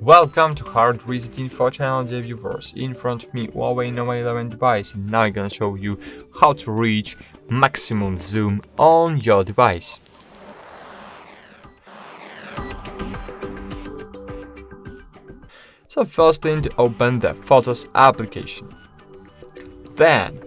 Welcome to HardReset.Info channel, dear viewers. In front of me, Huawei Nova 11 device, and now I'm gonna show you how to reach maximum zoom on your device. So first thing, to open the Photos application. Then,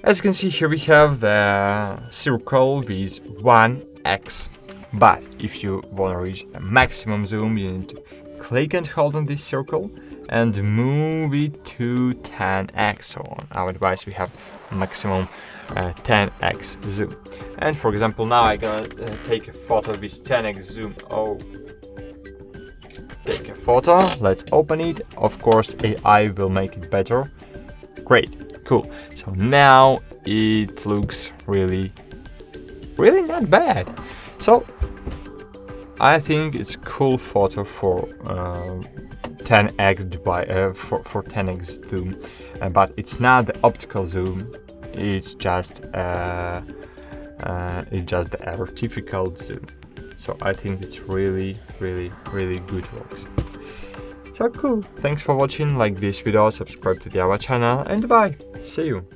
as you can see here, we have the circle with 1x. But if you want to reach a maximum zoom, you need to click and hold on this circle and move it to 10x. So on our device we have maximum 10x zoom. And for example, now I'm gonna take a photo with 10x zoom. Take a photo, let's open it. Of course, AI will make it better. Great, cool. So now it looks really not bad. So I think it's a cool photo for 10x device, for 10x zoom, but it's not the optical zoom. It's just the artificial zoom. So I think it's really good works. So cool. Thanks for watching. Like this video, subscribe to our channel, and bye. See you.